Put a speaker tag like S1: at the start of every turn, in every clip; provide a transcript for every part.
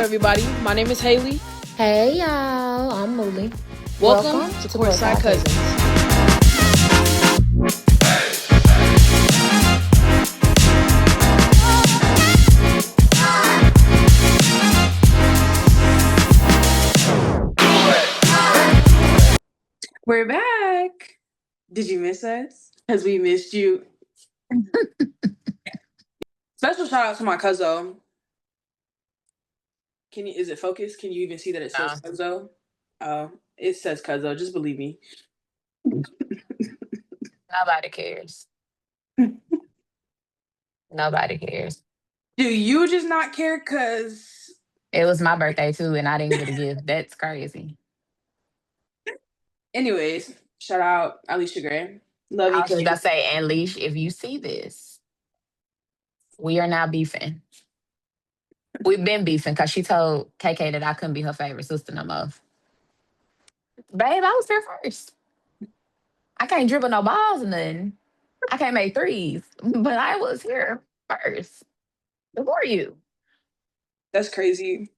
S1: everybody? My name is Haley.
S2: Hey y'all, I'm Mooly.
S1: Welcome to Courtside Cousins. We're back. Did you miss us? Because we missed you. Special shout out to my cousin. Is it focused? Can you even see that it says Cuzzo? It says Cuzzo. Just believe me.
S2: Nobody cares. Nobody cares.
S1: Do you just not care? Cause
S2: It was my birthday too, and I didn't get a gift. That's crazy.
S1: anyways, shout out Alicia Gray. Love
S2: I
S1: you,
S2: was just
S1: Cuddy.
S2: gonna say, and Leash, if you see this, we are now beefing. We've been beefing because she told KK that I couldn't be her favorite sister no more. Babe, I was there first. I can't dribble no balls or nothing. I can't make threes, but I was here first before you.
S1: That's crazy.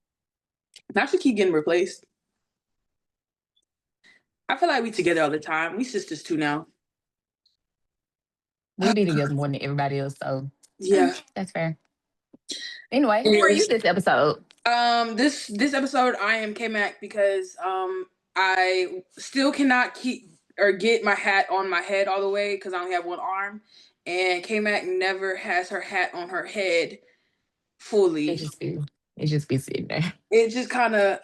S1: Now she keep getting replaced. I feel like we together all the time. We sisters too now.
S2: We be together more than everybody else, so
S1: Yeah.
S2: that's fair. Anyway, who are you
S1: Anyways,
S2: this episode?
S1: this episode I am K Mac because I still cannot keep or get my hat on my head all the way because I only have one arm, and K Mac never has her hat on her head
S2: It
S1: fully.
S2: just be sitting there.
S1: It just kind of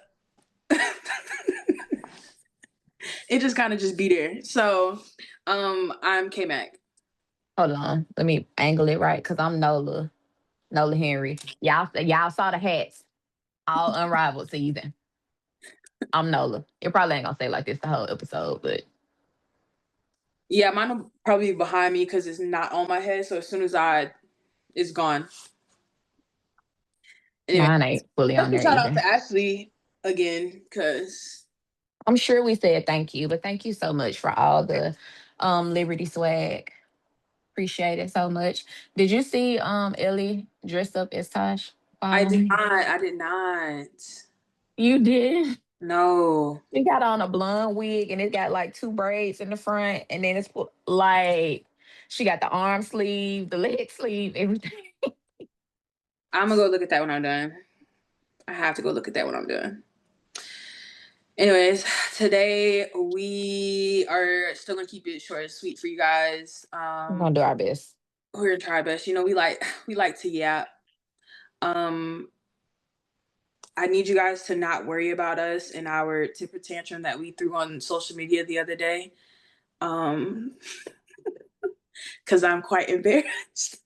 S1: it just kind of just be there. So I'm K Mac.
S2: Hold on, let me angle it right because I'm Nola Henry. Y'all saw the hats all unrivaled season. I'm Nola. It probably ain't gonna stay like this the whole episode, but
S1: Yeah, mine will probably be behind me because it's not on my head. So as soon as it's gone. Anyway,
S2: mine ain't fully on
S1: special
S2: there
S1: shout out
S2: either.
S1: to Ashley again because
S2: I'm sure we said thank you, but thank you so much for all the Liberty swag. Appreciate it so much. Did you see Ellie dressed up as Tosh for
S1: I did
S2: Halloween?
S1: not. I did not.
S2: You did.
S1: No.
S2: She got on a blonde wig and it got like two braids in the front, and then like she got the arm sleeve, the leg sleeve, everything.
S1: I'm gonna go look at that when I'm done. I have to go look at that when I'm done. Anyways, today we are still gonna keep it short and sweet for you guys.
S2: We're gonna do our best.
S1: We're gonna try our best. You know, we like to yap. Um, I need you guys to not worry about us and our temper tantrum that we threw on social media the other day. Um, because I'm quite embarrassed.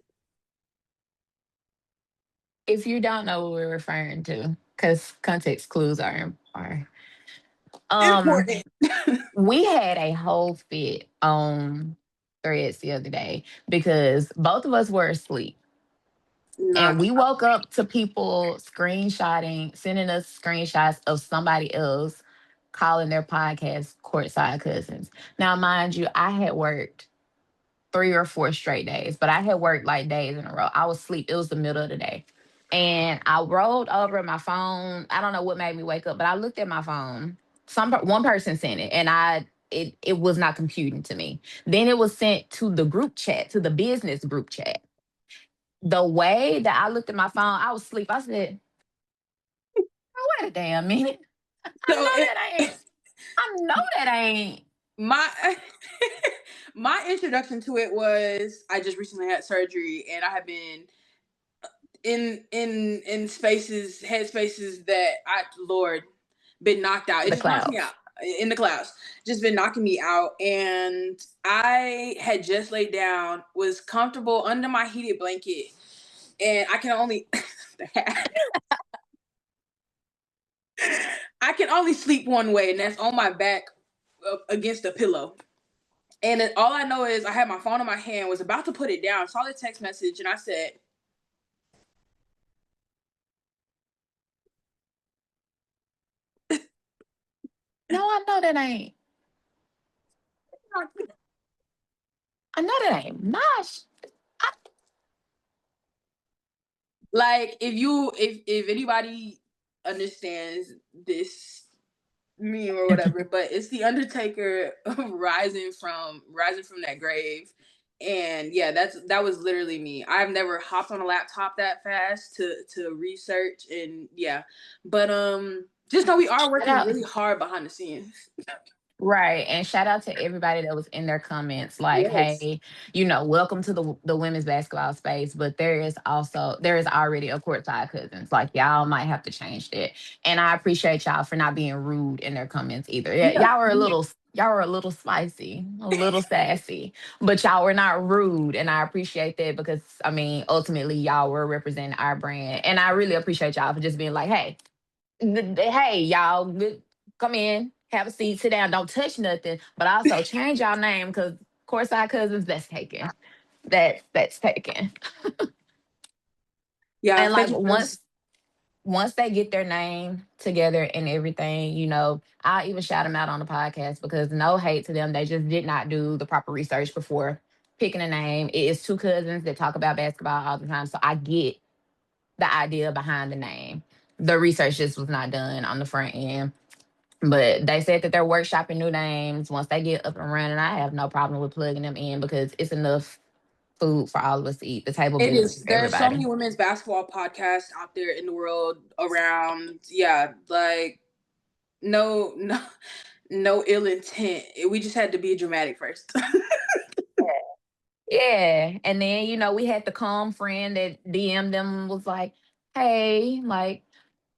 S2: If you don't know what we're referring to, because context clues are
S1: Important.
S2: we had a whole fit on threads the other day because both of us were asleep. And
S1: Not
S2: we woke up to people screenshotting, sending us screenshots of somebody else calling their podcast Courtside Cousins. Now, mind you, I had worked 3 or 4 straight days, but I had worked like days in a row. I was asleep. It was the middle of the day. And I rolled over my phone. I don't know what made me wake up, but I looked at my phone. One person sent it, and it was not computing to me. Then it was sent to the group chat, to the business group chat. The way that I looked at my phone, I was asleep. I said, wait a damn minute. I
S1: so.
S2: know that ain't. I know that ain't.
S1: My my introduction to it was I just recently had surgery and I have been in spaces, head spaces that I Lord been knocked out. It
S2: The
S1: just knocks me
S2: clouds.
S1: out in the clouds. Just been knocking me out, and I had just laid down, was comfortable under my heated blanket, and I can only I can only sleep one way, and that's on my back against a pillow. And then all I know is I had my phone in my hand, was about to put it down, saw the text message, and I said,
S2: No, I know that ain't. I know that ain't. Mosh.
S1: like if anybody understands this meme or whatever, but it's the Undertaker rising from that grave. And yeah, that was literally me. I've never hopped on a laptop that fast to research, and yeah. But just know we are
S2: Shout
S1: working
S2: out.
S1: really hard behind the scenes.
S2: Right. And shout out to everybody that was in their comments like,
S1: Yes.
S2: hey, welcome to the women's basketball space, but there is already a Courtside Cousins. Like y'all might have to change that. And I appreciate y'all for not being rude in their comments either. Yeah,
S1: Yeah.
S2: y'all were a little spicy, a little sassy, but y'all were not rude. And I appreciate that because I mean, ultimately y'all were representing our brand. And I really appreciate y'all for just being like, hey, y'all, come in, have a seat, sit down, don't touch nothing, but also change y'all name because Courtside Cousins, that's taken. That's taken.
S1: Yeah,
S2: And like
S1: thank you guys.
S2: once they get their name together and everything, I'll even shout them out on the podcast because no hate to them. They just did not do the proper research before picking a name. It is two cousins that talk about basketball all the time. So I get the idea behind the name. The research just was not done on the front end. But they said that they're workshopping new names. Once they get up and running, I have no problem with plugging them in because it's enough food for all of us to eat. The table
S1: It
S2: big
S1: is.
S2: for
S1: There's so
S2: everybody.
S1: many women's basketball podcasts out there in the world around. Yeah, like no, no, no ill intent. We just had to be dramatic first.
S2: Yeah. And then, we had the calm friend that DM'd them was like, hey, like,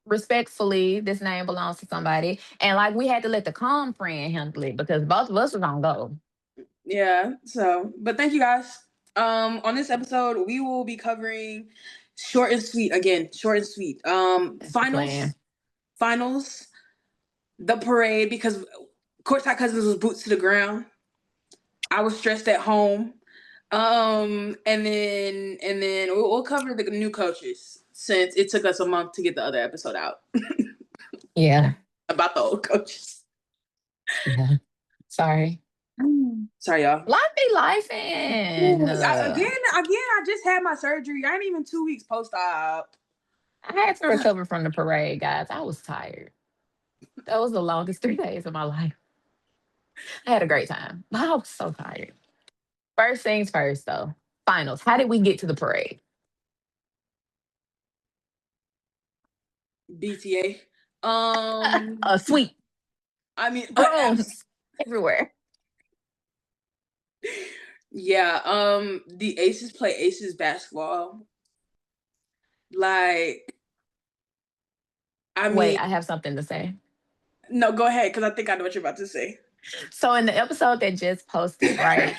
S2: respectfully, this name belongs to somebody. And like we had to let the calm friend handle it because both of us was on go.
S1: Yeah. So, but thank you guys. On this episode, we will be covering short and sweet again. Short and sweet.
S2: That's the
S1: Finals,
S2: plan.
S1: finals, the parade because Courtside Cousins was boots to the ground. I was stressed at home. And then we'll cover the new coaches since it took us a month to get the other episode out
S2: Yeah.
S1: about the old coaches.
S2: Yeah. Sorry.
S1: Sorry, y'all.
S2: Life be life
S1: Ooh,
S2: and
S1: I just had my surgery. I ain't even 2 weeks post-op.
S2: I had to recover from the parade, guys. I was tired. That was the longest 3 days of my life. I had a great time. But I was so tired. First things first, though. Finals. How did we get to the parade?
S1: BTA.
S2: A sweep.
S1: I mean,
S2: Brooms everywhere.
S1: yeah. The Aces play Aces basketball. Like, I
S2: Wait,
S1: mean,
S2: I have something to say.
S1: no, go ahead because I think I know what you're about to say.
S2: So in the episode that just posted, right?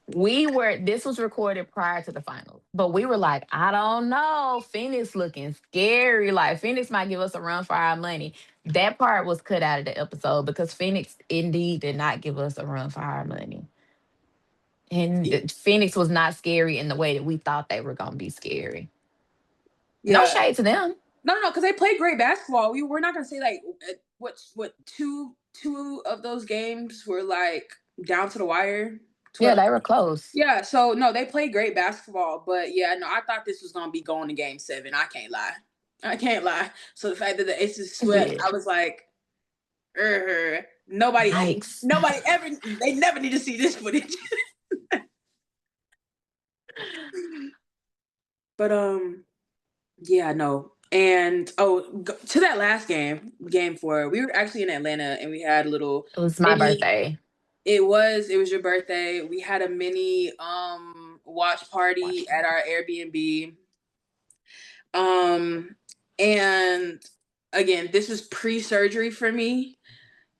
S2: This was recorded prior to the finals, but we were like, I don't know, Phoenix looking scary. Like Phoenix might give us a run for our money. That part was cut out of the episode because Phoenix indeed did not give us a run for our money. And Phoenix was not scary in the way that we thought they were gonna be scary. No
S1: Yeah.
S2: shade to them.
S1: No, because they play great basketball. We're not gonna say like what two of those games were like down to the wire.
S2: Yeah,
S1: 12.
S2: they were close.
S1: Yeah, so no, they play great basketball, but yeah, no, I thought this was gonna be going to game 7. I can't lie. I can't lie. So the fact that the Aces
S2: They
S1: swept,
S2: did.
S1: I was like, nobody,
S2: Yikes.
S1: nobody ever, they never need to see this footage. But yeah, no. And to that last game 4, we were actually in Atlanta and we had a little
S2: It was my
S1: mini.
S2: birthday.
S1: It was your birthday. We had a mini watch party at our Airbnb. Um and again, this is pre-surgery for me.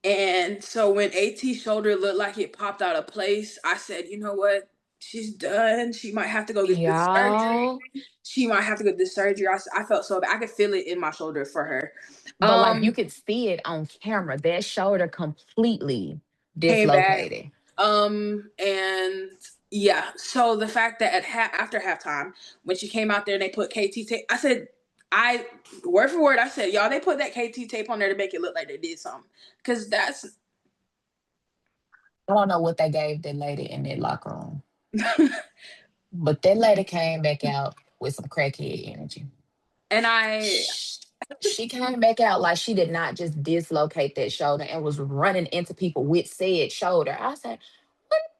S1: And so when AT's shoulder looked like it popped out of place, I said, you know what? She's done. She might have to go get this surgery.
S2: Y'all.
S1: She might have to get this surgery. I felt so bad. I could feel it in my shoulder for her.
S2: But like you could see it on camera, that shoulder completely
S1: Came back.
S2: dislocated.
S1: And yeah. So the fact that after halftime, when she came out there and they put KT tape, I said, I word for word, I said, y'all, they put that KT tape on there to make it look like they did something. Because that's
S2: I don't know what they gave that lady in that locker room, but that lady came back out with some crackhead energy.
S1: and I
S2: She came back out like she did not just dislocate that shoulder and was running into people with said shoulder. I said,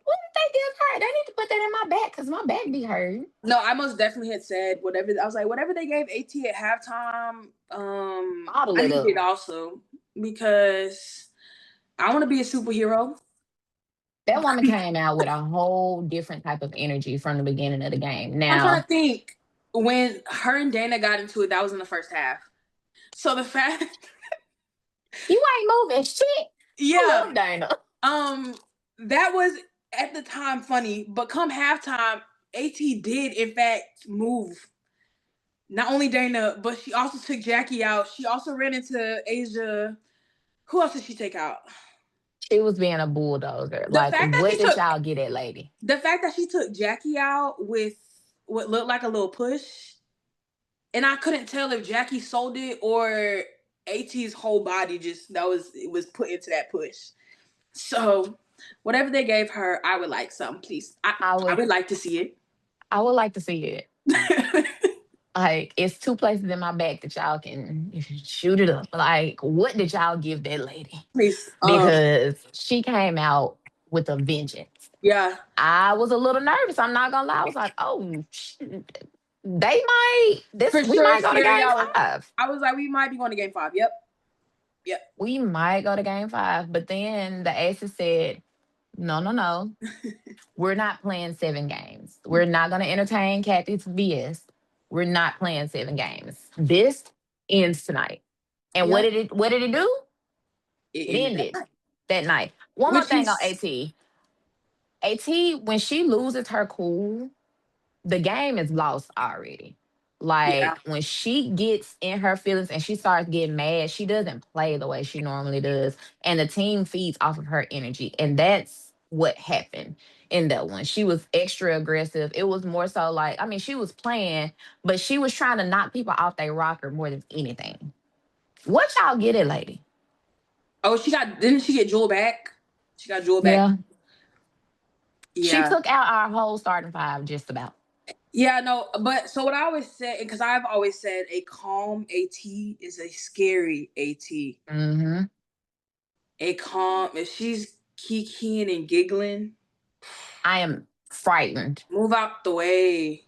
S2: what did they give her? They need to put that in my back because my back be hurt.
S1: No, I most definitely had said whatever. I was like, whatever they gave AT at halftime,
S2: Bottle
S1: I
S2: it
S1: need it
S2: up.
S1: also because I want to be a superhero.
S2: That woman came out with a whole different type of energy from the beginning of the game.
S1: I'm trying
S2: Now,
S1: to think when her and Dana got into it. That was in the first half. So the fact,
S2: you ain't moving shit. I
S1: yeah,
S2: love Dana.
S1: um, that was at the time funny, but come halftime, AT did in fact move. Not only Dana, but she also took Jackie out. She also ran into Asia. Who else did she take out?
S2: She was being a bulldozer.
S1: The
S2: Like,
S1: fact that
S2: what
S1: she
S2: did
S1: took
S2: y'all get at, lady?
S1: the fact that she took Jackie out with what looked like a little push, and I couldn't tell if Jackie sold it or AT's whole body just that was it was put into that push. So whatever they gave her, I would like some, please.
S2: I
S1: I
S2: would,
S1: would like to see
S2: I would like to see it.
S1: it.
S2: Like, it's two places in my back that y'all can shoot it up. Like, what did y'all give that lady?
S1: Please.
S2: Because she came out with a vengeance.
S1: Yeah.
S2: I was a little nervous. I'm not gonna lie. I was like, oh, they might this
S1: For
S2: we
S1: sure,
S2: might go to
S1: scary
S2: game
S1: hour.
S2: five.
S1: I was like, we might be going to game 5. Yep. Yep.
S2: We might go to game five. But then the Aces said, no, no, no. We're not playing 7 games. We're not gonna entertain Kathy's BS. We're not playing 7 games. This ends tonight. And
S1: Yep.
S2: what did it do?
S1: It
S2: It
S1: ended that
S2: ended
S1: night.
S2: that night. One more
S1: Which
S2: thing on
S1: is
S2: AT. AT, when she loses her cool, the game is lost already.
S1: yeah.
S2: Like, when she gets in her feelings and she starts getting mad, she doesn't play the way she normally does. And the team feeds off of her energy. And that's what happened in that one. She was extra aggressive. It was more so like, I mean, she was playing, but she was trying to knock people off their rocker more than anything. What y'all get it, lady?
S1: Oh, didn't she get Jewel back? She got Jewel back.
S2: Yeah. She
S1: Yeah.
S2: took out our whole starting five just about.
S1: Yeah, no, but so what I always said, because I've always said a calm AT is a scary AT.
S2: Mm-hmm.
S1: A calm, if she's kikiing and giggling,
S2: I am frightened.
S1: move out the way.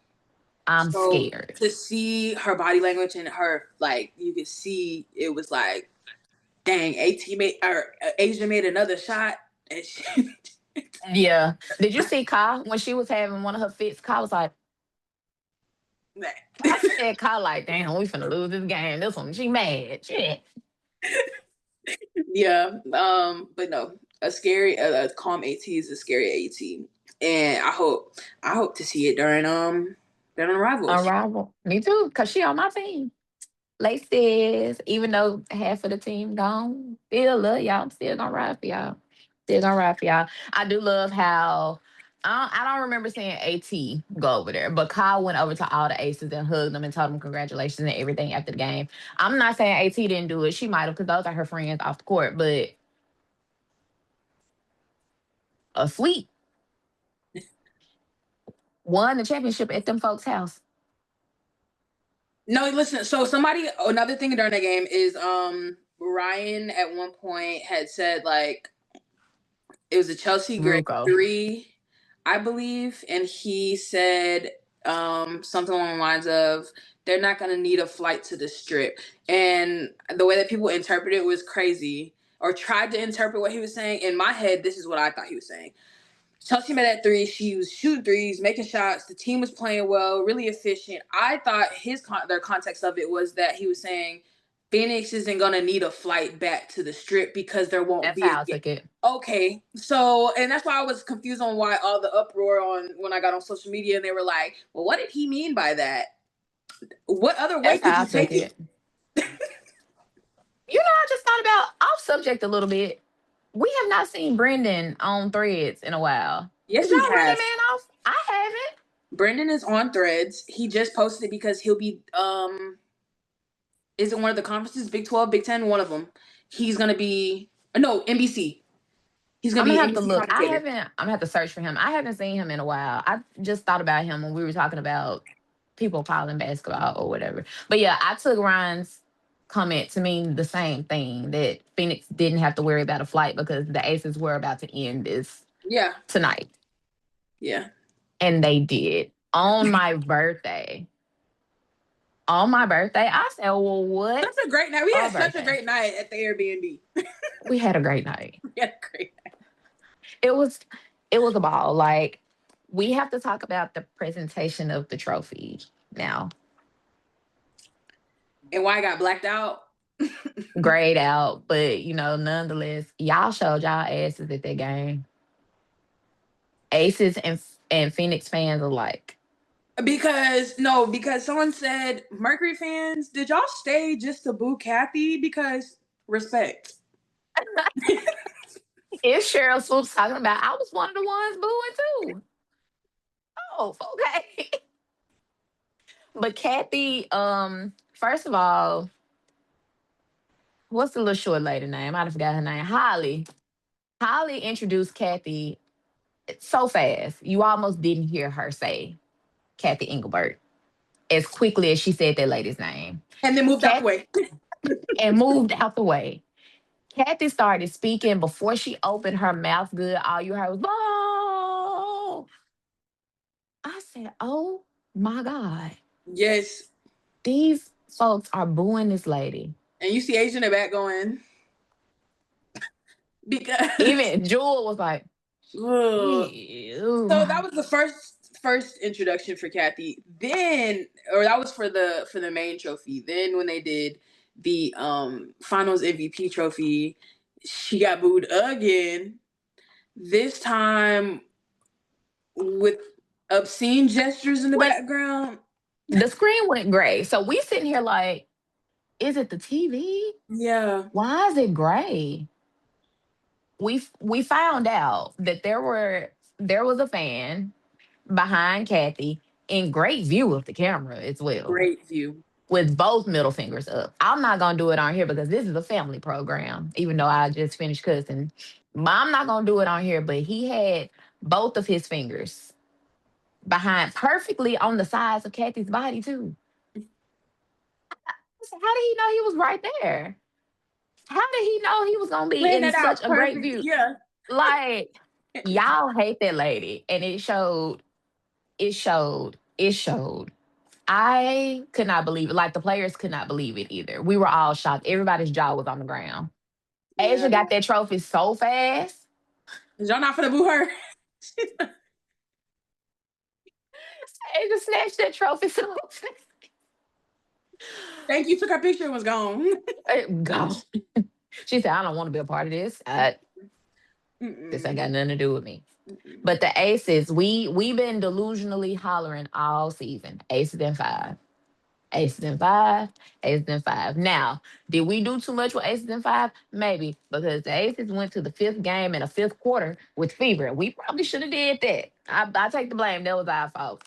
S2: I'm
S1: So
S2: scared.
S1: to see her body language and her, like, you could see it was like, dang, AT made, or Asia made another shot. And she,
S2: Yeah. Did you see Ka when she was having one of her fits? Ka was like, I said, Ka, like, damn, we finna lose this game. This one, she mad. Shit.
S1: yeah, but no, a calm AT is a scary AT, and I hope to see it during rivals.
S2: Unrivaled. Me too, because she on my team. Laces, even though half of the team gone, still love y'all. I'm still gonna ride for y'all. Still gonna ride for y'all. I do love how I don't remember seeing AT go over there, but Kyle went over to all the aces and hugged them and told them congratulations and everything after the game. I'm not saying AT didn't do it. She might have, because those are her friends off the court, but a sweet won the championship at them folks' house.
S1: No, listen. So another thing during the game is Ryan at one point had said like it was a Chelsea grade
S2: Ruko.
S1: 3, I believe, and he said something along the lines of they're not going to need a flight to the strip. And the way that people interpreted it was crazy or tried to interpret what he was saying. In my head, this is what I thought he was saying. Chelsea made that 3. She was shooting threes, making shots. The team was playing well, really efficient. I thought their context of it was that he was saying Phoenix isn't gonna need a flight back to the strip because there won't
S2: That's
S1: be a
S2: how I
S1: game.
S2: took it.
S1: Okay, so and that's why I was confused on why all the uproar on when I got on social media and they were like, "Well, what did he mean by that? What other way
S2: That's
S1: could
S2: how I
S1: you
S2: took
S1: take it?"
S2: it. I just thought about off subject a little bit. We have not seen Brendan on threads in a while.
S1: Yes,
S2: Did
S1: we
S2: y'all run that
S1: have.
S2: man off? I haven't.
S1: Brendan is on Threads. He just posted it because he'll be is it one of the conferences? Big 12, Big 10, one of them. He's gonna be no NBC. He's gonna
S2: I'm
S1: be
S2: gonna
S1: an
S2: have to
S1: NBC
S2: look. I
S1: commentator.
S2: haven't. I'm gonna have to search for him. I haven't seen him in a while. I just thought about him when we were talking about people calling basketball or whatever. But yeah, I took Ryan's. comment to mean the same thing, that Phoenix didn't have to worry about a flight because the Aces were about to end this
S1: Yeah.
S2: tonight.
S1: Yeah.
S2: And they did. On my birthday. On my birthday, I said, well, what
S1: Such a great night. We
S2: a
S1: had such a
S2: birthday.
S1: great night at the Airbnb.
S2: We had a great night.
S1: We had a great night.
S2: It was it was a ball. Like, we have to talk about the presentation of the trophy now.
S1: And why I got blacked out?
S2: Grayed out, but nonetheless, y'all showed y'all asses at that game. Aces and Phoenix fans alike.
S1: Because someone said, Mercury fans, did y'all stay just to boo Kathy? Because respect.
S2: It's Cheryl Swoops talking about, I was one of the ones booing too. Oh, okay. But Kathy, first of all, what's the little short lady name? I forgot her name. Holly. Holly introduced Kathy so fast. You almost didn't hear her say Kathy Engelbert as quickly as she said that lady's name.
S1: And then moved out the
S2: Kathy
S1: way.
S2: and moved out the way. Kathy started speaking before she opened her mouth good. All you heard was, "Oh!" I said, "Oh my God.
S1: Yes.
S2: These folks are booing this lady."
S1: And you see Asia in the back going, because
S2: Even Jewel was like,
S1: ugh.
S2: "Ew."
S1: So that was the first introduction for Kathy. Then, or that was for the main trophy. Then when they did the finals MVP trophy, she got booed again. This time with obscene gestures in the
S2: Wait,
S1: background.
S2: the screen went gray. So we sitting here like, is it the TV?
S1: Yeah.
S2: Why is it gray? We found out that there was a fan behind Kathy in great view of the camera as well,
S1: Great view.
S2: with both middle fingers up. I'm not gonna do it on here because this is a family program, even though I just finished cussing. But I'm not gonna do it on here. But he had both of his fingers behind perfectly on the sides of Kathy's body too. I said, how did he know he was right there? How did he know he was gonna be
S1: Playing
S2: in
S1: that
S2: such
S1: out
S2: a great
S1: perfect.
S2: view?
S1: Yeah.
S2: Like, y'all hate that lady. And it showed, it showed, it showed. I could not believe it. Like, the players could not believe it either. We were all shocked. Everybody's jaw was on the ground.
S1: Yeah.
S2: Asia got that trophy so fast.
S1: Is y'all not finna boo her?
S2: Asia snatched that trophy so fast.
S1: Thank you. Took her picture and was gone.
S2: Go. She said, I don't want to be a part of this. This ain't got
S1: Mm-mm.
S2: nothing to do with me.
S1: Mm-mm.
S2: But the Aces, we've been delusionally hollering all season. Aces and five. Aces and five. Aces and five. Now, did we do too much with Aces and five? Maybe, because the Aces went to the fifth game in a fifth quarter with fever. We probably should have did that. I take the blame. That was our fault.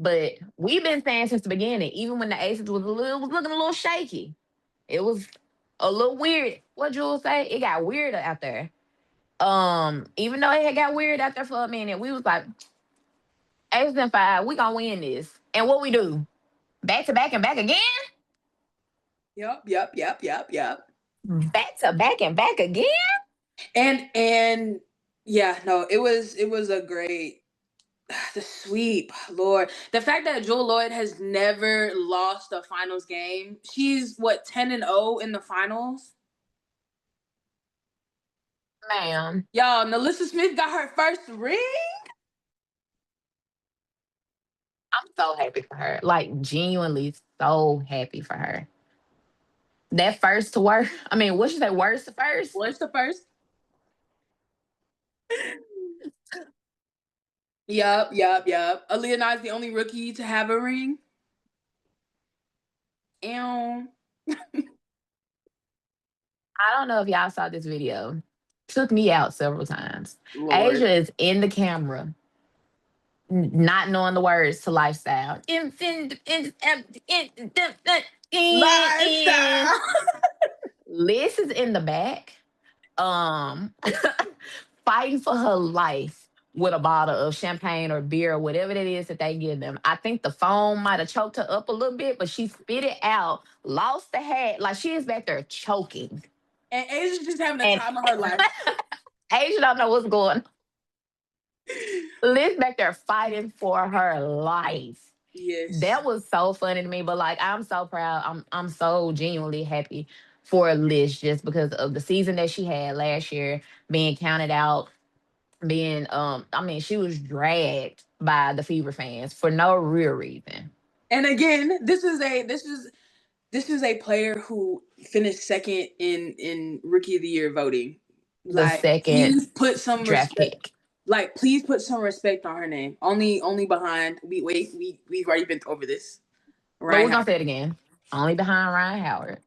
S2: But we've been saying since the beginning, even when the Aces was looking a little shaky, it was a little weird. What Jules say? It got weirder out there. Even though it had got weird out there for a minute, we was like, Aces and five, we gonna win this. And what we do? Back to back and back again?
S1: Yep. Yep. Yep. Yep. Yep.
S2: Back to back and back again?
S1: And yeah, no, it was a great the sweep, Lord. The fact that Jewel Lloyd has never lost a finals game. She's what, 10-0 in the finals?
S2: Ma'am.
S1: Y'all, Nalissa Smith got her first ring.
S2: I'm so happy for her. Like, genuinely so happy for her. That first to work. I mean, what should say worst to first?
S1: What's the first? Yup, yup, yup. Aaliyah is the only rookie to have a ring. And
S2: I don't know if y'all saw this video. Took me out several times.
S1: Lord.
S2: Asia is in the camera, not knowing the words to lifestyle.
S1: Lifestyle.
S2: Liz is in the back, um, fighting for her life with a bottle of champagne or beer or whatever it is that they give them. I think the foam might have choked her up a little bit, but she spit it out, lost the hat. Like she is back there choking.
S1: And Asia's just having the
S2: And
S1: time of her life.
S2: Asia don't know what's going on. Liz back there fighting for her life.
S1: Yes.
S2: That was so funny to me. But like I'm so proud. I'm so genuinely happy for Liz just because of the season that she had last year, being counted out, being I mean, she was dragged by the Fever fans for no real reason.
S1: And again, this is a player who finished second in rookie of the year voting.
S2: The
S1: Like,
S2: second
S1: please put some
S2: draft
S1: respect.
S2: pick.
S1: Like, please put some respect on her name. Only behind. We've already been over this.
S2: But
S1: Ryan
S2: we're gonna
S1: Howard.
S2: say it again. Only behind Ryan Howard.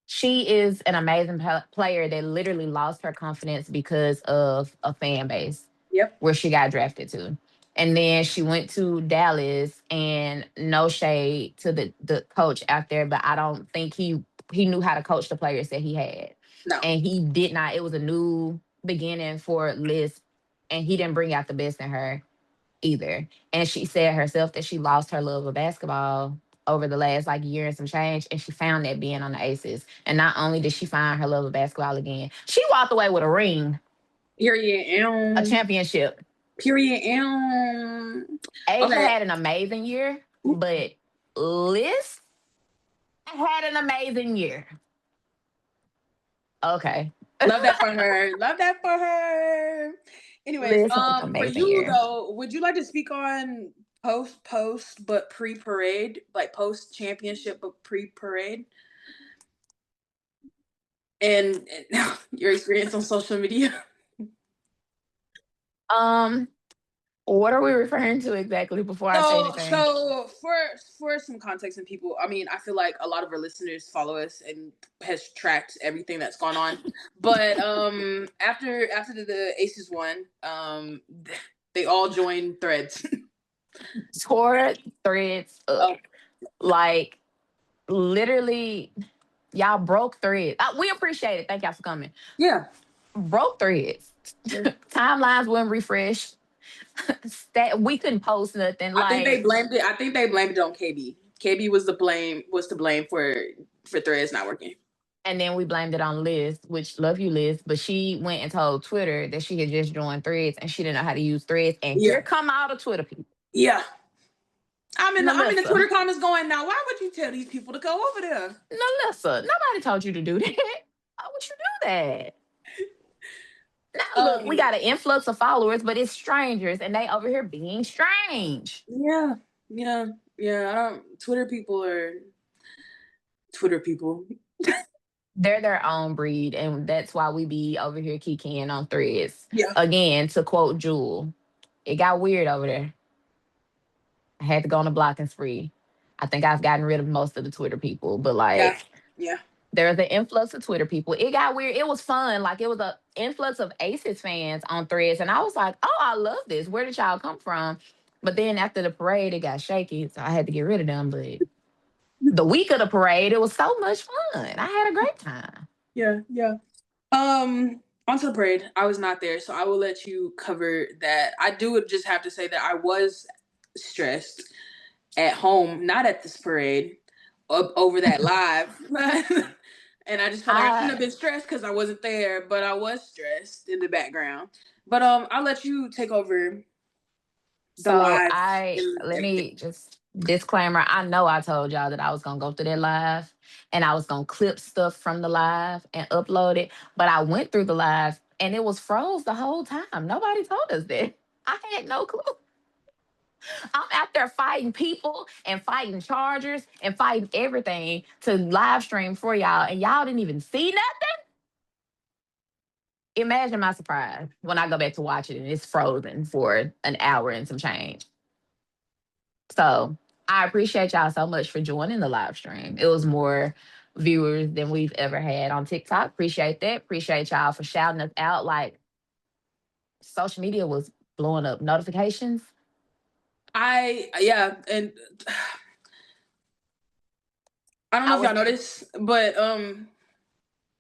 S2: She is an amazing player that literally lost her confidence because of a fan base
S1: Yep.
S2: where she got drafted to. And then she went to Dallas, and no shade to the coach out there, but I don't think he knew how to coach the players that he had.
S1: No.
S2: And he did not. It was a new beginning for Liz, and he didn't bring out the best in her either. And she said herself that she lost her love of basketball over the last like year and some change. And she found that being on the Aces. And not only did she find her love of basketball again, she walked away with a ring,
S1: Period.
S2: a championship.
S1: Period.
S2: Asia
S1: Okay.
S2: had an amazing year, but Liz had an amazing year. Okay.
S1: Love that for her. Love that for her. Anyways,
S2: Liz had an
S1: for
S2: amazing
S1: you
S2: year.
S1: though, would you like to speak on post but pre parade, like post championship but pre parade, and your experience on social media?
S2: Um, what are we referring to exactly before I say anything?
S1: So for some context and people, I mean, I feel like a lot of our listeners follow us and has tracked everything that's gone on. But after the Aces won, they all joined Threads.
S2: Tore threads up.
S1: Oh
S2: Like literally, y'all broke threads. We appreciate it. Thank y'all for coming.
S1: yeah.
S2: Broke threads. Timelines weren't refreshed. We couldn't post nothing.
S1: I think they
S2: Like,
S1: blamed it. I think they blamed it on KB. KB was to blame for Threads not working.
S2: and then we blamed it on Liz, which love you, Liz, but she went and told Twitter that she had just joined threads and she didn't know how to use threads. And
S1: Yeah.
S2: here come all the Twitter people.
S1: Yeah. I'm in the
S2: Melissa,
S1: Twitter comments going, now why would you tell these people to go over there?
S2: Melissa, nobody told you to do that. Why would you do that? Now look, we
S1: Um
S2: got an influx of followers, but it's strangers and they over here being strange.
S1: yeah. Yeah. Yeah. I don't Twitter people.
S2: They're their own breed, and that's why we be over here kikiing on threads.
S1: Yeah.
S2: Again, to quote Jewel, it got weird over there. I had to go on a blocking spree. I think I've gotten rid of most of the Twitter people, but
S1: Yeah.
S2: like
S1: Yeah.
S2: there's an influx of Twitter people. It got weird. It was fun. Like it was an influx of Aces fans on threads. And I was like, oh, I love this. Where did y'all come from? But then after the parade, it got shaky. So I had to get rid of them. But the week of the parade, it was so much fun. I had a great time.
S1: Yeah. Yeah. Onto the parade. I was not there, so I will let you cover that. I do just have to say that I was stressed at home, not at this parade, over that live. And I just felt like I shouldn't have
S2: I
S1: been stressed because I wasn't there, but I was stressed in the background. But I'll let you take over the
S2: So
S1: live
S2: I
S1: and
S2: let
S1: everything.
S2: me just disclaimer. I know I told y'all that I was gonna go through that live and I was gonna clip stuff from the live and upload it, but I went through the live and it was froze the whole time. Nobody told us that. I had no clue. I'm out there fighting people and fighting chargers and fighting everything to live stream for y'all, and y'all didn't even see nothing. Imagine my surprise when I go back to watch it and it's frozen for an hour and some change. So I appreciate y'all so much for joining the live stream. It was more viewers than we've ever had on TikTok. Appreciate that. Appreciate y'all for shouting us out. Like social media was blowing up notifications.
S1: Yeah, and I don't know
S2: I
S1: if
S2: was
S1: y'all noticed, but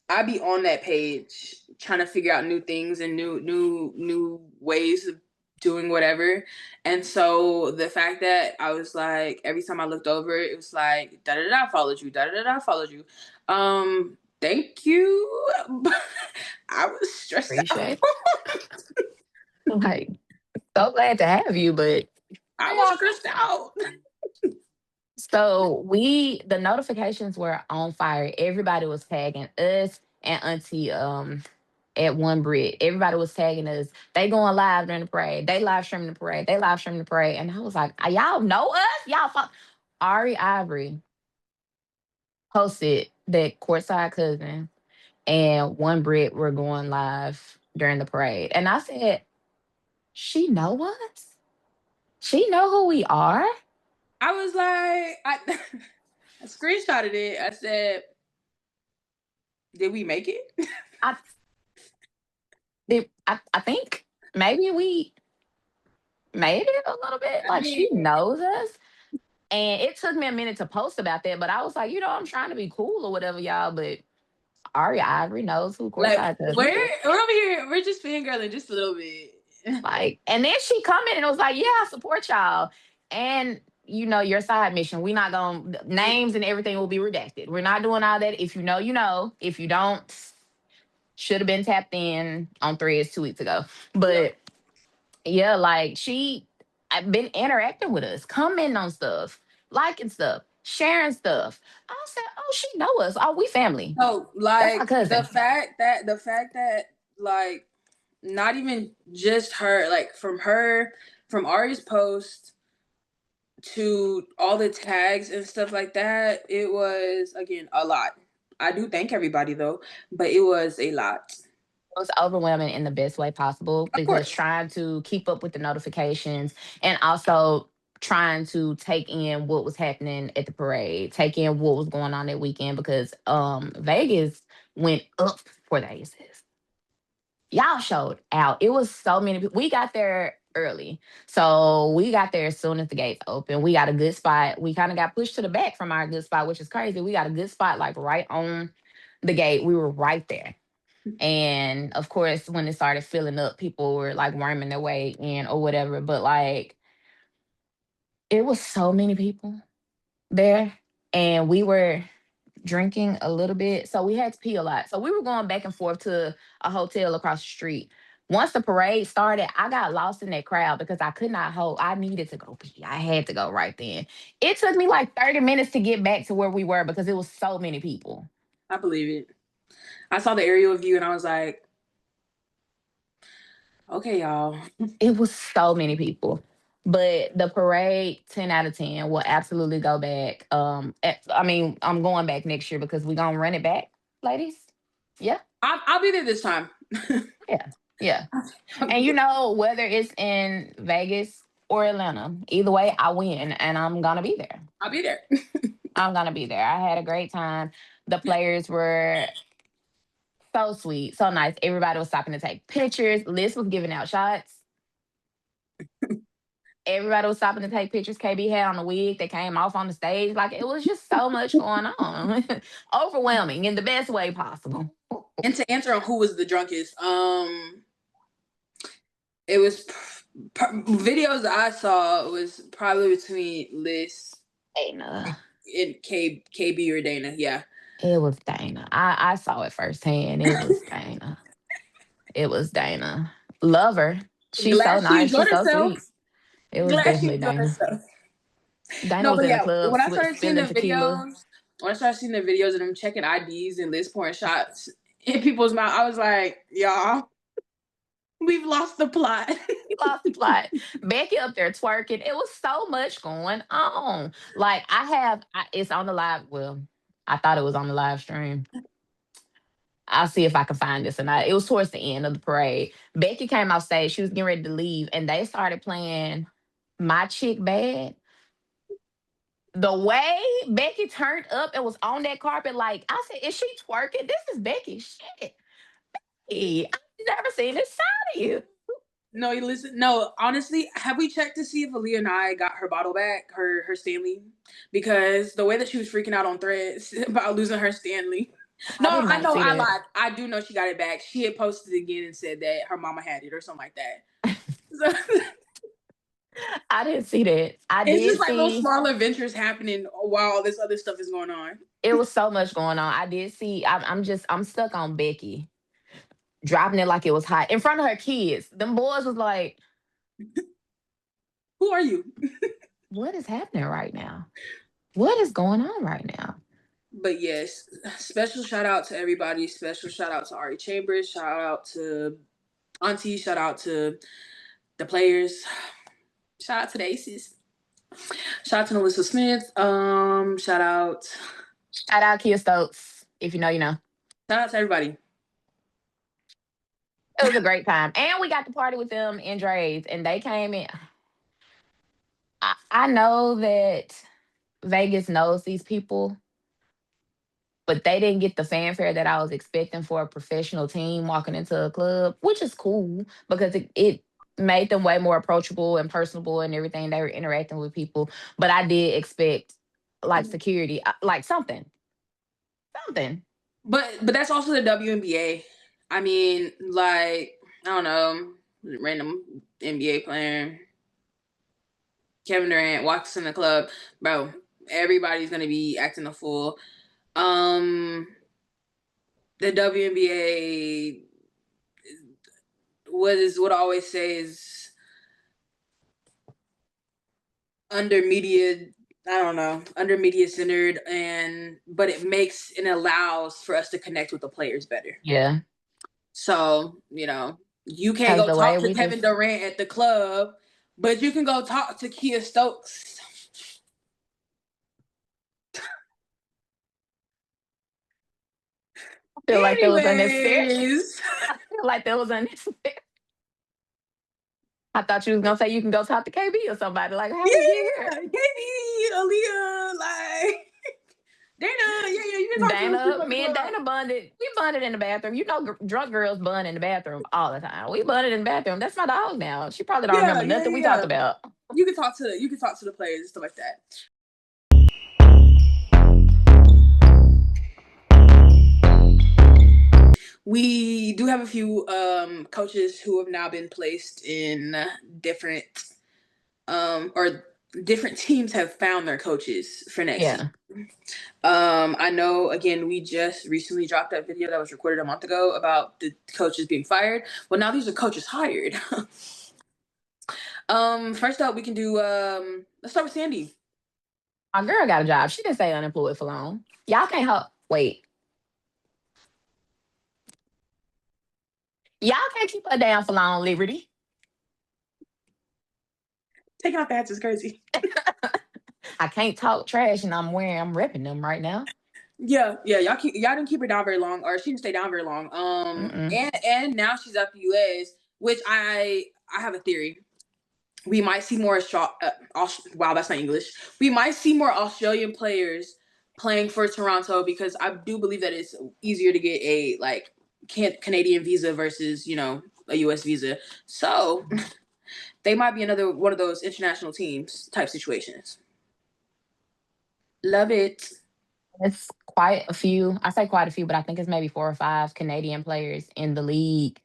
S1: I be on that page trying to figure out new things and new ways of doing whatever. And so the fact that I was like, every time I looked over, it was like, da da da, followed you, da da da, followed you. Thank you. I was stressed out.
S2: Appreciate. Like, so glad to have you, but
S1: I was stressed out.
S2: so the notifications were on fire. Everybody was tagging us and Auntie at One Brit. Everybody was tagging us. They going live during the parade. They live streaming the parade. They live streaming the parade. And I was like, y'all know us? Ari Ivory posted that Courtside Cousin and One Brit were going live during the parade. And I said, she know us? She know who we are?
S1: I was like, I screenshotted it. I said, did we make it?
S2: I I think maybe we made it a little bit.
S1: I
S2: Like
S1: mean,
S2: she knows us. And it took me a minute to post about that, but I was like, I'm trying to be cool or whatever, y'all. But Ari Ivory knows who
S1: like
S2: Courtside Cousins is.
S1: we're over here, we're just fangirling just a little bit.
S2: Like, and then she commented and was like, yeah, I support y'all. And your side mission. We're not gonna names and everything will be redacted. We're not doing all that. If you know, you know. If you don't, should have been tapped in on threads 2 weeks ago.
S1: Yep.
S2: But yeah, like I've been interacting with us, commenting on stuff, liking stuff, sharing stuff. I said, oh, she know us. Oh, we family.
S1: So
S2: That's my
S1: like
S2: cousin.
S1: the fact that like not even just her, like from Ari's post to all the tags and stuff like that, it was again a lot. I do thank everybody though, but it was a lot.
S2: It was overwhelming in the best way possible
S1: Of
S2: because
S1: course.
S2: trying to keep up with the notifications and also trying to take in what was happening at the parade, take in what was going on that weekend because Vegas went up for the Aces. Y'all showed out. It was so many people. We got there early. So we got there as soon as the gates opened. We got a good spot. We kind of got pushed to the back from our good spot, which is crazy. We got a good spot like right on the gate. We were right there. And of course, when it started filling up, people were like worming their way in or whatever. But like, it was so many people there. And we were drinking a little bit. So we had to pee a lot. So we were going back and forth to a hotel across the street. Once the parade started, I got lost in that crowd because I could not hold. I needed to go pee. I had to go right then. It took me like 30 minutes to get back to where we were because it was so many people.
S1: I believe it. I saw the aerial view and I was like, okay, y'all.
S2: It was so many people. But the parade, 10 out of 10, will absolutely go back. I mean, I'm going back next year because we're gonna run it back, ladies. Yeah.
S1: I'll be there this time.
S2: Yeah. Yeah.
S1: I'll be
S2: And
S1: there.
S2: whether it's in Vegas or Atlanta, either way, I win and I'm gonna be there.
S1: I'll be there.
S2: I'm gonna be there. I had a great time. The players were so sweet, so nice. Everybody was stopping to take pictures. Liz was giving out shots. Everybody was stopping to take pictures. KB had on a wig that came off on the stage. Like it was just so much going on. Overwhelming in the best way possible.
S1: And to answer on who was the drunkest, it was videos that I saw was probably between Liz
S2: Dana.
S1: and KB or Dana. Yeah.
S2: It was Dana. I saw it firsthand. It was Dana. It was Dana. Love her. She's so
S1: Glad she
S2: nice.
S1: enjoyed
S2: She's so sweet.
S1: herself.
S2: It was
S1: Glad she
S2: definitely
S1: enjoyed
S2: Dana.
S1: herself.
S2: Dana
S1: No,
S2: was
S1: but
S2: in the
S1: yeah,
S2: club
S1: when I started seeing the
S2: spilling tequila.
S1: videos, when I started seeing the videos of them checking IDs and Liz pouring shots in people's mouth, I was like, y'all, we've lost the plot.
S2: We lost the plot. Becky up there twerking. It was so much going on. Like it's on the live. Well, I thought it was on the live stream. I'll see if I can find this. And it was towards the end of the parade. Becky came off stage. She was getting ready to leave, and they started playing "My Chick Bad." The way Becky turned up and was on that carpet, like I said, is she twerking? This is Becky. Shit. Hey, I've never seen this side of you.
S1: No, you listen. No, honestly, have we checked to see if Aaliyah and I got her bottle back, her Stanley? Because the way that she was freaking out on threads about losing her Stanley. No,
S2: did
S1: I
S2: not
S1: know
S2: see
S1: I
S2: that.
S1: lied. I do know she got it back. She had posted again and said that her mama had it or something like that. So
S2: I didn't see that. I
S1: it's just
S2: did
S1: like little
S2: see
S1: small adventures happening while all this other stuff is going on.
S2: it was so much going on. I did see. I'm stuck on Becky dropping it like it was hot in front of her kids. Them boys was like,
S1: Who are you?
S2: "What is happening right now? What is going on right now?"
S1: But yes, special shout out to everybody. Special shout out to Ari Chambers. Shout out to Auntie. Shout out to the players. Shout out to the Aces. Shout out to Melissa Smith. Shout out.
S2: Shout out Kia Stokes. If you know, you know.
S1: Shout out to everybody.
S2: It was a great time, and we got to party with them in Dre's, and they came in. I know that Vegas knows these people, but they didn't get the fanfare that I was expecting for a professional team walking into a club, which is cool because it made them way more approachable and personable and everything. They were interacting with people, but I did expect like security, like something.
S1: But that's also the WNBA. I mean, like I don't know, random NBA player, Kevin Durant walks in the club, bro. Everybody's gonna be acting a fool. Um, the WNBA, what I always say is under media. I don't know, under media centered, but it makes and allows for us to connect with the players better.
S2: Yeah,
S1: So, you can't
S2: because
S1: go
S2: the way
S1: talk to
S2: we
S1: Kevin
S2: just
S1: Durant at the club, but you can go talk to Kia Stokes.
S2: feel like that was unnecessary.
S1: Anyways,
S2: I feel like that was unnecessary. I thought you was gonna say you can go talk to KB or somebody. Like, how we get here?
S1: yeah, Katie, Aaliyah, like Dana, yeah, you can talk to those
S2: Dana,
S1: people at the
S2: me and
S1: club.
S2: Dana bonded. We bonded in the bathroom. You know, drunk girls bond in the bathroom all the time. We bonded in the bathroom. That's my dog now. She probably don't
S1: Yeah,
S2: remember
S1: yeah,
S2: nothing
S1: yeah,
S2: we talked
S1: yeah.
S2: about.
S1: You can talk to the players and stuff like that. We do have a few coaches who have now been placed in different or different teams have found their coaches for next season.
S2: Yeah.
S1: I know, again, we just recently dropped that video that was recorded a month ago about the coaches being fired. Well, now these are coaches hired. First up, we can do, let's start with Sandy.
S2: My girl got a job. She didn't stay unemployed for long. Y'all can't help. Wait. Y'all can't keep her down for long, Liberty.
S1: Taking off the hats is crazy.
S2: I can't talk trash and I'm repping them right now.
S1: Yeah, y'all didn't keep her down very long, or she didn't stay down very long.
S2: Mm-mm.
S1: And now she's at the US, which I have a theory. We might see more wow, that's not English. We might see more Australian players playing for Toronto because I do believe that it's easier to get a Canadian visa versus a US visa. So they might be another one of those international teams type situations. Love it.
S2: It's quite a few. I say quite a few, but I think it's maybe 4 or 5 Canadian players in the league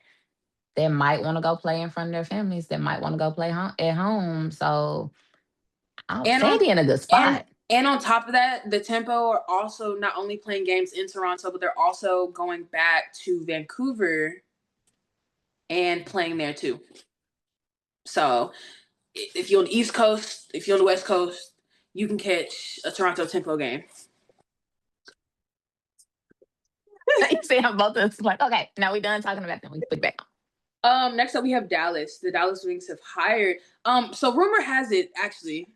S2: that might want to go play in front of their families, that might want to go play at home. So,
S1: And on
S2: Sandy in a good
S1: and
S2: spot.
S1: and on top of that, the Tempo are also not only playing games in Toronto, but they're also going back to Vancouver and playing there too. So if you're on the East Coast, if you're on the West Coast, you can catch a Toronto Tempo game.
S2: You see how both of us like, okay, now we're done talking about them. We put it back
S1: Next up we have Dallas. The Dallas Wings have hired. So rumor has it actually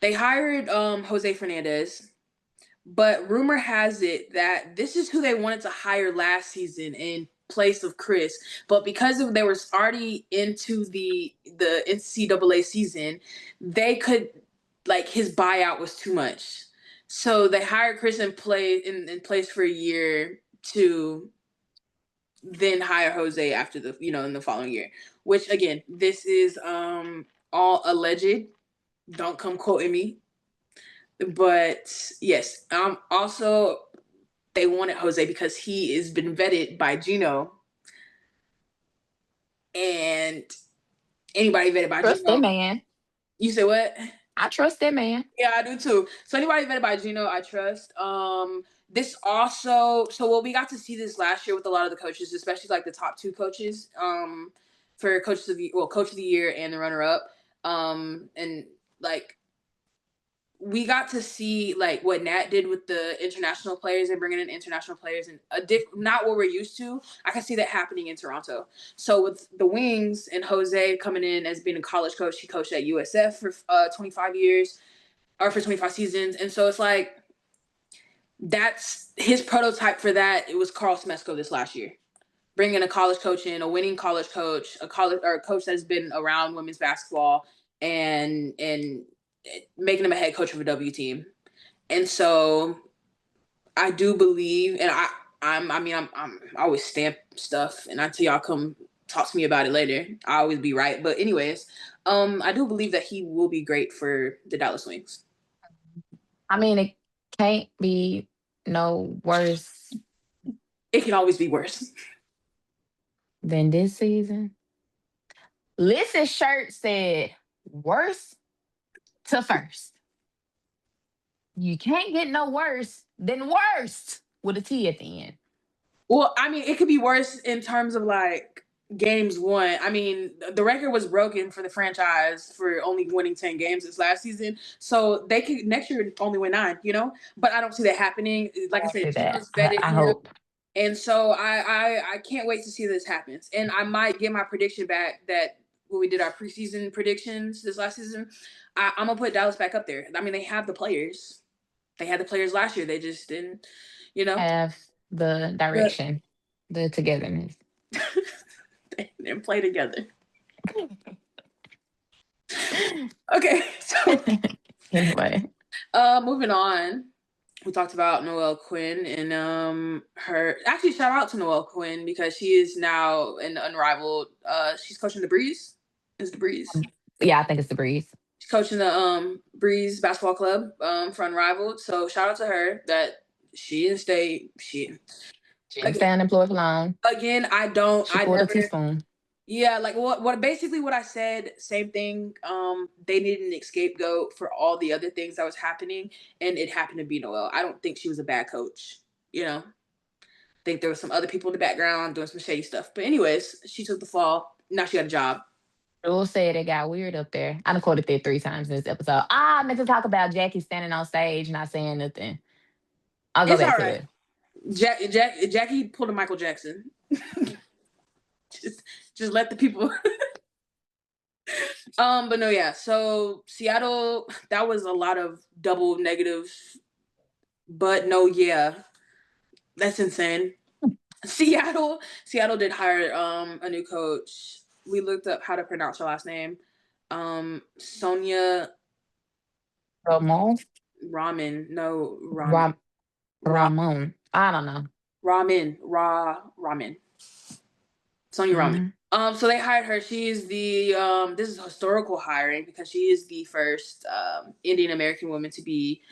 S1: they hired Jose Fernandez, but rumor has it that this is who they wanted to hire last season in place of Chris. But because they were already into the NCAA season, they could his buyout was too much. So they hired Chris in place for a year to then hire Jose after in the following year. Which again, this is all alleged. Don't come quoting me. But yes, also they wanted Jose because he has been vetted by Gino, and anybody vetted by
S2: Trust that
S1: Gino.
S2: man.
S1: You say what?
S2: I trust that man.
S1: Yeah, I do too. So anybody vetted by Gino, I trust. This also, so what we got to see this last year with a lot of the coaches, especially like the top two coaches, for coach of the year and the runner up, and like we got to see like what Nat did with the international players and bringing in international players and not what we're used to. I can see that happening in Toronto. So with the Wings and Jose coming in as being a college coach, he coached at USF for 25 years or for 25 seasons. And so it's like, that's his prototype for that. It was Carl Smesco this last year, bringing a college coach in, a winning college coach, a coach that's been around women's basketball and making him a head coach of a W team. And so I do believe, and I always stamp stuff, and until y'all come talk to me about it later, I always be right. But anyways, I do believe that he will be great for the Dallas Wings.
S2: I mean, it can't be no worse
S1: It can always be worse.
S2: than this season. Listen, shirt said worst to first. You can't get no worse than worst with a T at the end.
S1: Well, I mean, it could be worse in terms of like games won. I mean, the record was broken for the franchise for only winning 10 games this last season. So they could next year only win 9, you know? But I don't see that happening. Like I
S2: I
S1: said,
S2: see that.
S1: Gino's vetted
S2: I
S1: him.
S2: hope.
S1: And so I can't wait to see this happens. And I might get my prediction back that when we did our preseason predictions this last season, I'm gonna put Dallas back up there. I mean, they have the players. They had the players last year. They just didn't, you know.
S2: Have the
S1: But
S2: direction, the togetherness.
S1: they didn't play together. Okay, so
S2: Anyway,
S1: moving on. We talked about Noelle Quinn and her actually shout out to Noelle Quinn because she is now an unrivaled she's coaching the Breeze. Is the Breeze.
S2: yeah, I think it's the breeze.
S1: She's coaching the Breeze basketball club for Unrivaled. So shout out to her that she didn't stay
S2: She didn't
S1: again
S2: stay unemployed for long. She
S1: I
S2: pulled a
S1: never.
S2: teaspoon.
S1: Yeah, like what basically what I said, same thing. They needed an scapegoat for all the other things that was happening, and it happened to be Noelle. I don't think she was a bad coach. You know, I think there was some other people in the background doing some shady stuff. But anyways, she took the fall. Now she got a job.
S2: Rule said it got weird up there. I done quoted that 3 times in this episode. I meant to talk about Jackie standing on stage, not saying nothing. I'll go
S1: It's all
S2: back to
S1: right.
S2: it.
S1: Jackie pulled a Michael Jackson. just just let the people. But no, yeah. So Seattle, that was a lot of double negatives. But no, yeah, that's insane. Seattle did hire a new coach. We looked up how to pronounce her last name. Sonia
S2: Ramon?
S1: Ramen. No, Ramen.
S2: Ram- Ramon. I don't know.
S1: Ramen. Sonia Ramen.
S2: Mhm.
S1: So they hired her. She is the this is historical hiring because she is the first Indian American woman to be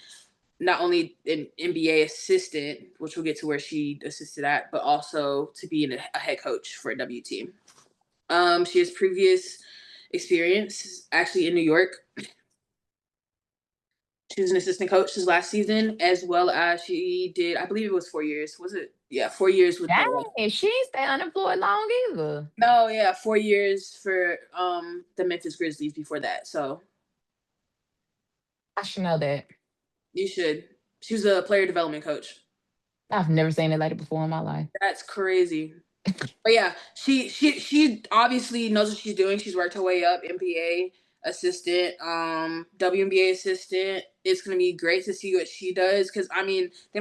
S1: not only an NBA assistant, which we'll get to where she assisted at, but also to be a head coach for a W team. She has previous experience actually in New York. She was an assistant coach this last season, as well as she did, I believe it was 4 years. Was it? Yeah, 4 years with the
S2: Dang, she ain't stay unemployed long either.
S1: no, yeah, 4 years for the Memphis Grizzlies before that. So
S2: I should know that.
S1: you should. She was a player development coach.
S2: I've never seen it like it before in my life.
S1: That's crazy. But yeah, she obviously knows what she's doing. She's worked her way up, NBA assistant, WNBA assistant. It's gonna be great to see what she does because I mean they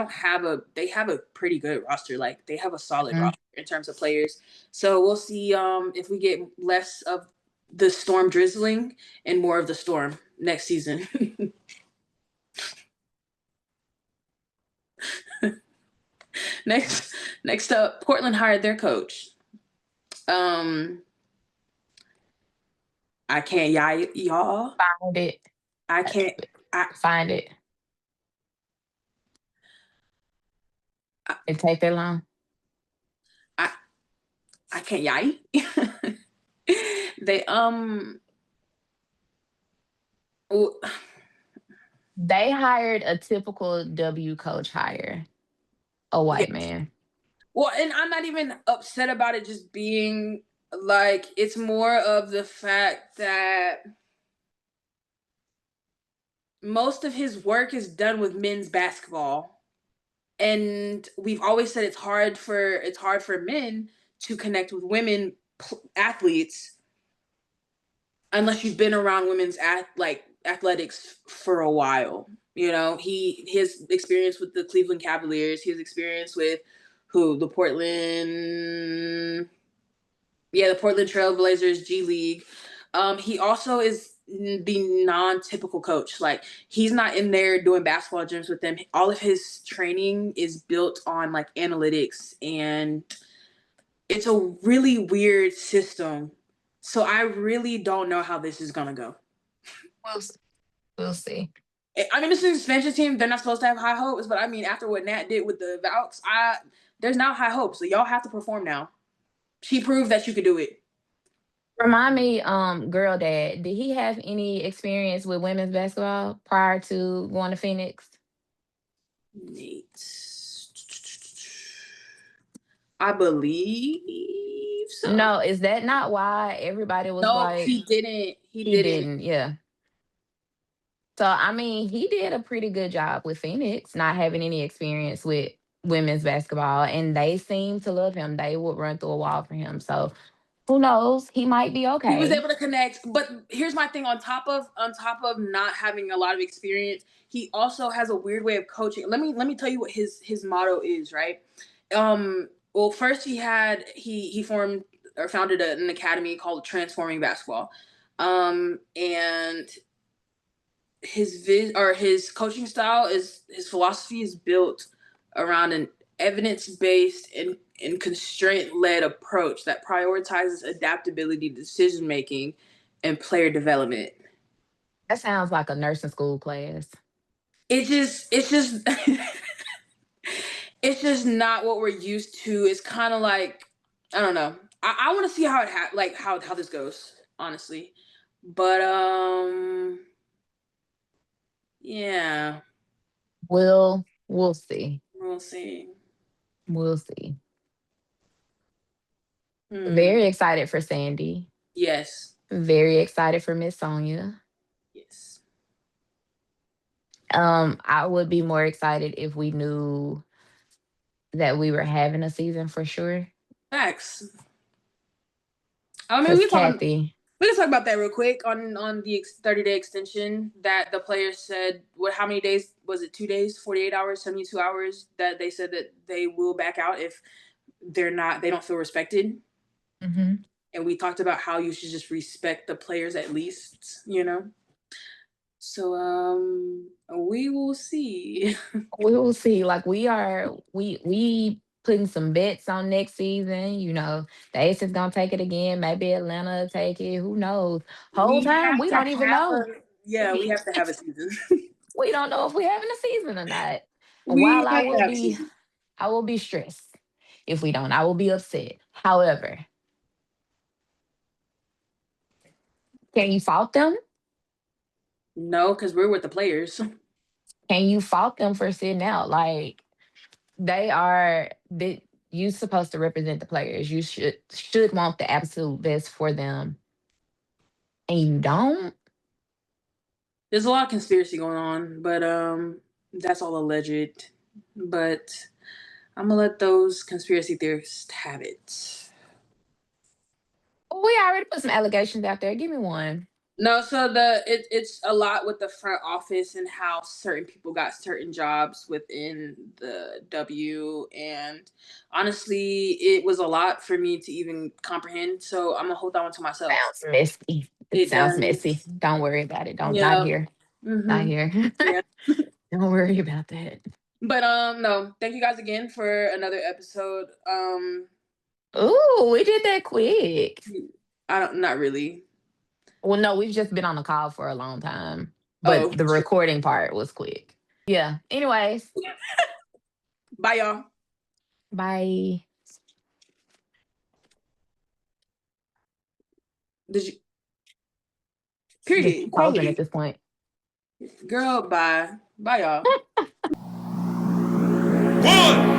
S1: have a pretty good roster. Like they have a solid
S2: Mm.
S1: roster in terms of players. So we'll see if we get less of the storm drizzling and more of the storm next season. next next up, Portland hired their coach. Um I can't y'all.
S2: Find it.
S1: I can't. I
S2: Find it.
S1: I
S2: It take that long?
S1: I, I can't yai. They well,
S2: They hired a typical W coach hire, a
S1: yeah.
S2: white man.
S1: Well, and I'm not even upset about it just being like it's more of the fact that most of his work is done with men's basketball. And we've always said it's hard for men to connect with women athletes unless you've been around like athletics for a while. His experience with the Cleveland Cavaliers, his experience with who the Portland Trailblazers G League. He also is the non-typical coach. Like he's not in there doing basketball gyms with them. All of his training is built on like analytics, and it's a really weird system. So I really don't know how this is gonna go.
S2: We'll s- we'll see.
S1: I mean, this is an expansion team. They're not supposed to have high hopes, but I mean, after what Nat did with the Valks, there's now high hopes. So y'all have to perform now. She proved that you could do it.
S2: Remind me, girl dad, did he have any experience with women's basketball prior to going to Phoenix?
S1: Nate. I believe so.
S2: No, is that not why everybody was
S1: No,
S2: like,
S1: he didn't. He
S2: he
S1: didn't.
S2: didn't? Yeah. So, I mean, he did a pretty good job with Phoenix, not having any experience with women's basketball, and they seemed to love him. They would run through a wall for him. So, who knows? He might be
S1: He was
S2: okay.
S1: able to connect. But here's my thing: on top of not having a lot of experience, he also has a weird way of coaching. Let me tell you what his motto is. Right. Well, first he formed or founded an academy called Transforming Basketball. And his coaching style is his philosophy is built around an evidence-based and constraint-led approach that prioritizes adaptability, decision making, and player development.
S2: That sounds like a nursing school class.
S1: It's just it's just not what we're used to. It's kind of like I don't know. I want to see how like how this goes, honestly. But yeah,
S2: We'll see.
S1: we'll see.
S2: We'll see.
S1: Hmm.
S2: Very excited for Sandy.
S1: Yes.
S2: Very excited for Miss Sonia.
S1: Yes.
S2: I would be more excited if we knew that we were having a season for sure.
S1: Facts. I mean,
S2: Cause Kathy,
S1: we can talk about that real quick on the 30-day extension that the players said. What? How many days was it? 2 days, 48 hours, 72 hours that they said that they will back out if they don't feel respected.
S2: mhm,
S1: And we talked about how you should just respect the players at least. So we will see.
S2: we will see. Like we putting some bets on next season. The Aces gonna take it again. Maybe Atlanta will take it. Who knows? Whole
S1: We
S2: time
S1: have
S2: we
S1: to
S2: don't even
S1: have
S2: know.
S1: a yeah, we have to have a season.
S2: We don't know if we're having a season or not.
S1: We
S2: While
S1: have to have a season.
S2: I will be stressed if we don't. I will be upset. However, can you fault them?
S1: No, because we're with the players.
S2: Can you fault them for sitting out? Like you supposed to represent the players. You should want the absolute best for them, and you don't.
S1: There's a lot of conspiracy going on, but that's all alleged. But I'm gonna let those conspiracy theorists have it.
S2: Well, we already put some allegations out there. Give me one.
S1: No, so it's a lot with the front office and how certain people got certain jobs within the W, and honestly, it was a lot for me to even comprehend. So I'm gonna hold that one to myself.
S2: Sounds messy. It
S1: It
S2: sounds messy.
S1: does.
S2: Don't worry about it. Don't not
S1: Yeah.
S2: here. Not
S1: Mm-hmm.
S2: here.
S1: Yeah.
S2: Don't worry about that.
S1: But no, thank you guys again for another episode.
S2: Ooh, we did that quick.
S1: I don't not really.
S2: Well, no, we've just been on the call for a long time, but
S1: Oh,
S2: the
S1: true.
S2: recording part was quick. Yeah. Anyways,
S1: Bye y'all.
S2: Bye.
S1: Did you?
S2: Just
S1: Period.
S2: talking at
S1: Period.
S2: this point.
S1: Girl, bye. Bye, y'all.
S3: One.